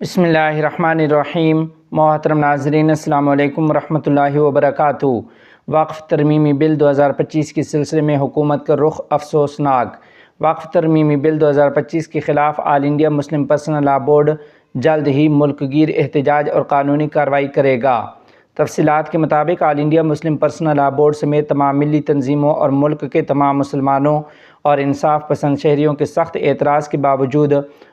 بسم اللہ الرحمن الرحیم۔ محترم ناظرین، السلام علیکم ورحمۃ اللہ وبرکاتہ۔ وقف ترمیمی بل 2025 کے سلسلے میں حکومت کا رخ افسوسناک۔ وقف ترمیمی بل 2025 کے خلاف All India Muslim Personal Law Board جلد ہی ملک گیر احتجاج اور قانونی کارروائی کرے گا۔ تفصیلات کے مطابق All India Muslim Personal Law Board سمیت تمام ملی تنظیموں اور ملک کے تمام مسلمانوں اور انصاف پسند شہریوں کے سخت اعتراض کے باوجود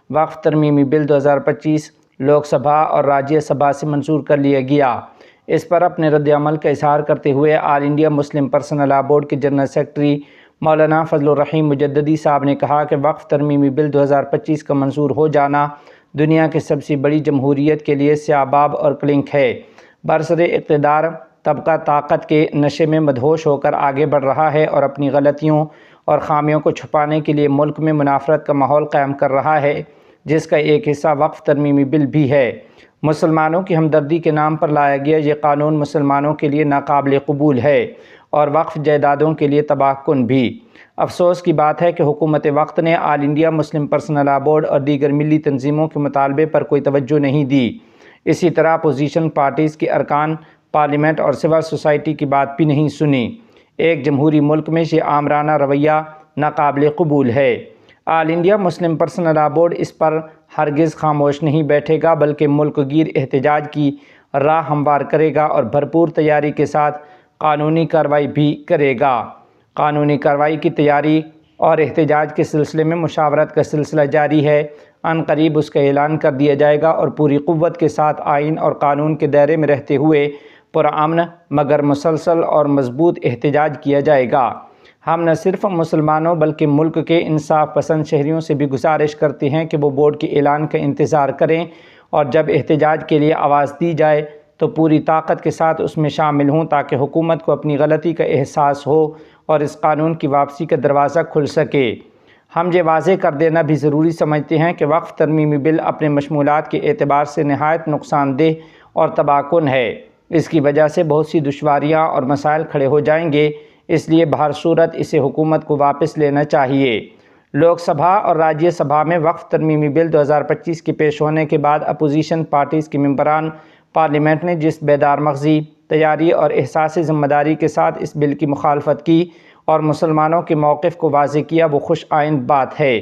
وقف ترمیمی بل 2025 لوک سبھا اور راجیہ سبھا سے منظور کر لیا گیا۔ اس پر اپنے رد عمل کا اظہار کرتے ہوئے All India Muslim Personal Law Board کے جنرل سیکرٹری مولانا فضل الرحیم مجددی صاحب نے کہا کہ وقف ترمیمی بل 2025 کا منظور ہو جانا دنیا کی سب سے بڑی جمہوریت کے لیے سیاہ باب اور کلنک ہے۔ برسر اقتدار طبقہ طاقت کے نشے میں مدہوش ہو کر آگے بڑھ رہا ہے اور اپنی غلطیوں اور خامیوں کو چھپانے کے لیے ملک میں منافرت کا ماحول قائم کر رہا ہے، جس کا ایک حصہ وقف ترمیمی بل بھی ہے۔ مسلمانوں کی ہمدردی کے نام پر لایا گیا یہ قانون مسلمانوں کے لیے ناقابل قبول ہے اور وقف جائیدادوں کے لیے تباہ کن بھی۔ افسوس کی بات ہے کہ حکومت وقت نے All India Muslim Personal Law Board اور دیگر ملی تنظیموں کے مطالبے پر کوئی توجہ نہیں دی۔ اسی طرح اپوزیشن پارٹیز کے ارکان پارلیمنٹ اور سول سوسائٹی کی بات بھی نہیں سنی۔ ایک جمہوری ملک میں یہ آمرانہ رویہ ناقابل قبول ہے۔ All India Muslim Personal Law Board اس پر ہرگز خاموش نہیں بیٹھے گا بلکہ ملک گیر احتجاج کی راہ ہموار کرے گا اور بھرپور تیاری کے ساتھ قانونی کارروائی بھی کرے گا۔ قانونی کارروائی کی تیاری اور احتجاج کے سلسلے میں مشاورت کا سلسلہ جاری ہے۔ عنقریب اس کا اعلان کر دیا جائے گا اور پوری قوت کے ساتھ آئین اور قانون کے دائرے میں رہتے ہوئے پرامن مگر مسلسل اور مضبوط احتجاج کیا جائے گا۔ ہم نہ صرف مسلمانوں بلکہ ملک کے انصاف پسند شہریوں سے بھی گزارش کرتے ہیں کہ وہ بورڈ کے اعلان کا انتظار کریں اور جب احتجاج کے لیے آواز دی جائے تو پوری طاقت کے ساتھ اس میں شامل ہوں تاکہ حکومت کو اپنی غلطی کا احساس ہو اور اس قانون کی واپسی کا دروازہ کھل سکے۔ ہم یہ واضح کر دینا بھی ضروری سمجھتے ہیں کہ وقف ترمیمی بل اپنے مشمولات کے اعتبار سے نہایت نقصان دہ اور تباہ کن ہے۔ اس کی وجہ سے بہت سی دشواریاں اور مسائل کھڑے ہو جائیں گے، اس لیے بہر صورت اسے حکومت کو واپس لینا چاہیے۔ لوک سبھا اور راجیہ سبھا میں وقف ترمیمی بل 2025 کے پیش ہونے کے بعد اپوزیشن پارٹیز کے ممبران پارلیمنٹ نے جس بیدار مغزی تیاری اور احساس ذمہ داری کے ساتھ اس بل کی مخالفت کی اور مسلمانوں کے موقف کو واضح کیا وہ خوش آئند بات ہے۔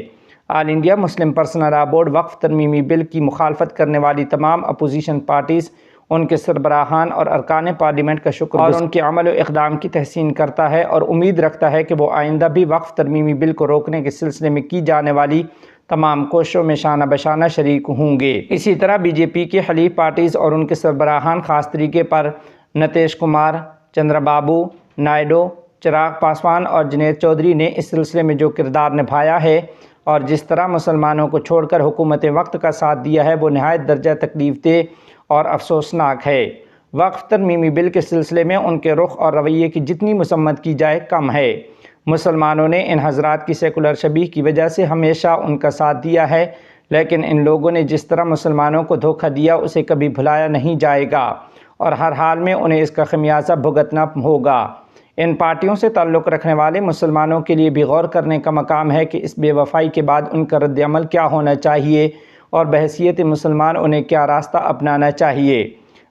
All India Muslim Personal Law Board وقف ترمیمی بل کی مخالفت کرنے والی تمام اپوزیشن پارٹیز، ان کے سربراہان اور ارکان پارلیمنٹ کا شکر اور ان کے عمل و اقدام کی تحسین کرتا ہے اور امید رکھتا ہے کہ وہ آئندہ بھی وقف ترمیمی بل کو روکنے کے سلسلے میں کی جانے والی تمام کوششوں میں شانہ بشانہ شریک ہوں گے۔ اسی طرح بی جے پی کے حلیف پارٹیز اور ان کے سربراہان خاص طریقے پر نتیش کمار، چندرا بابو نائیڈو، چراغ پاسوان اور جنید چودھری نے اس سلسلے میں جو کردار نبھایا ہے اور جس طرح مسلمانوں کو چھوڑ کر حکومت وقت کا ساتھ دیا ہے وہ نہایت درجہ تکلیف دہ اور افسوسناک ہے۔ وقف ترمیمی بل کے سلسلے میں ان کے رخ اور رویے کی جتنی مذمت کی جائے کم ہے۔ مسلمانوں نے ان حضرات کی سیکولر شبیہ کی وجہ سے ہمیشہ ان کا ساتھ دیا ہے، لیکن ان لوگوں نے جس طرح مسلمانوں کو دھوکہ دیا اسے کبھی بھلایا نہیں جائے گا اور ہر حال میں انہیں اس کا خمیازہ بھگتنا ہوگا۔ ان پارٹیوں سے تعلق رکھنے والے مسلمانوں کے لیے بھی غور کرنے کا مقام ہے کہ اس بے وفائی کے بعد ان کا رد عمل کیا ہونا چاہیے اور بحیثیت مسلمان انہیں کیا راستہ اپنانا چاہیے۔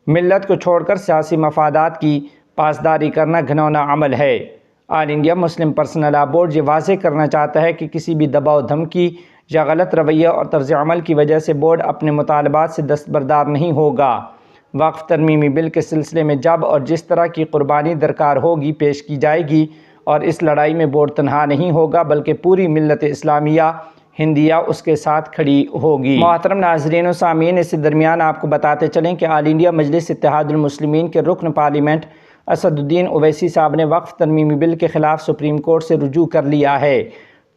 ملت کو چھوڑ کر سیاسی مفادات کی پاسداری کرنا گھناؤنا عمل ہے۔ All India Muslim Personal Law Board یہ واضح کرنا چاہتا ہے کہ کسی بھی دباؤ دھمکی یا غلط رویہ اور طرز عمل کی وجہ سے بورڈ اپنے مطالبات سے دستبردار نہیں ہوگا۔ وقف ترمیمی بل کے سلسلے میں جب اور جس طرح کی قربانی درکار ہوگی پیش کی جائے گی اور اس لڑائی میں بورڈ تنہا نہیں ہوگا بلکہ پوری ملت اسلامیہ ہندیہ اس کے ساتھ کھڑی ہوگی۔ محترم ناظرین و سامعین، اس درمیان آپ کو بتاتے چلیں کہ آل انڈیا مجلس اتحاد المسلمین کے رکن پارلیمنٹ اسد الدین اویسی صاحب نے وقف ترمیمی بل کے خلاف سپریم کورٹ سے رجوع کر لیا ہے۔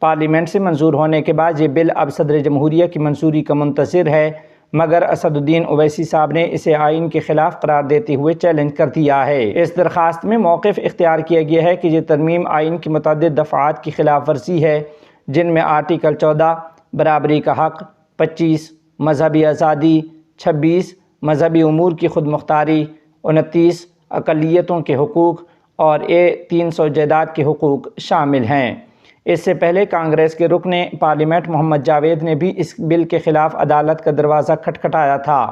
پارلیمنٹ سے منظور ہونے کے بعد یہ بل اب صدر جمہوریہ کی منظوری کا منتظر ہے، مگر اسد الدین اویسی صاحب نے اسے آئین کے خلاف قرار دیتے ہوئے چیلنج کر دیا ہے۔ اس درخواست میں موقف اختیار کیا گیا ہے کہ یہ ترمیم آئین کی متعدد دفعات کی خلاف ورزی ہے، جن میں آرٹیکل 14 برابری کا حق، 25 مذہبی آزادی، 26 مذہبی امور کی خود مختاری، 29 اقلیتوں کے حقوق اور 300 جائیداد کے حقوق شامل ہیں۔ اس سے پہلے کانگریس کے رکن پارلیمنٹ محمد جاوید نے بھی اس بل کے خلاف عدالت کا دروازہ کھٹکھٹایا تھا۔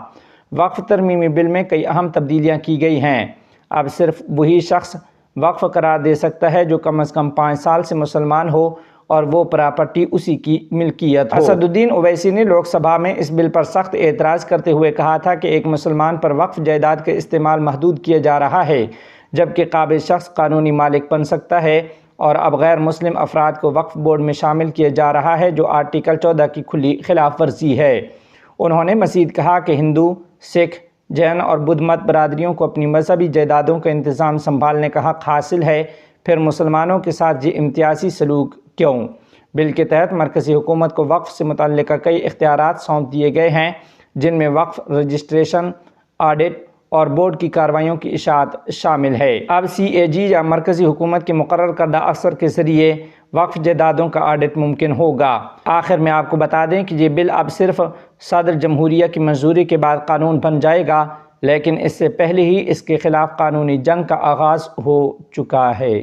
وقف ترمیمی بل میں کئی اہم تبدیلیاں کی گئی ہیں۔ اب صرف وہی شخص وقف قرار دے سکتا ہے جو کم از کم 5 سال سے مسلمان ہو اور وہ پراپرٹی اسی کی ملکیت ہو۔ اسد الدین اویسی نے لوک سبھا میں اس بل پر سخت اعتراض کرتے ہوئے کہا تھا کہ ایک مسلمان پر وقف جائیداد کا استعمال محدود کیا جا رہا ہے، جبکہ قابل شخص قانونی مالک بن سکتا ہے، اور اب غیر مسلم افراد کو وقف بورڈ میں شامل کیا جا رہا ہے، جو آرٹیکل 14 کی کھلی خلاف ورزی ہے۔ انہوں نے مزید کہا کہ ہندو، سکھ، جین اور بدھ مت برادریوں کو اپنی مذہبی جائیدادوں کا انتظام سنبھالنے کا حق حاصل ہے، پھر مسلمانوں کے ساتھ یہ امتیازی سلوک کیوں؟ بل کے تحت مرکزی حکومت کو وقف سے متعلقہ کئی اختیارات سونپ دیے گئے ہیں، جن میں وقف رجسٹریشن، آڈٹ اور بورڈ کی کارروائیوں کی اشاعت شامل ہے۔ اب CAG یا مرکزی حکومت کے مقرر کردہ افسر کے ذریعے وقف جائیدادوں کا آڈٹ ممکن ہوگا۔ آخر میں آپ کو بتا دیں کہ یہ بل اب صرف صدر جمہوریہ کی منظوری کے بعد قانون بن جائے گا، لیکن اس سے پہلے ہی اس کے خلاف قانونی جنگ کا آغاز ہو چکا ہے۔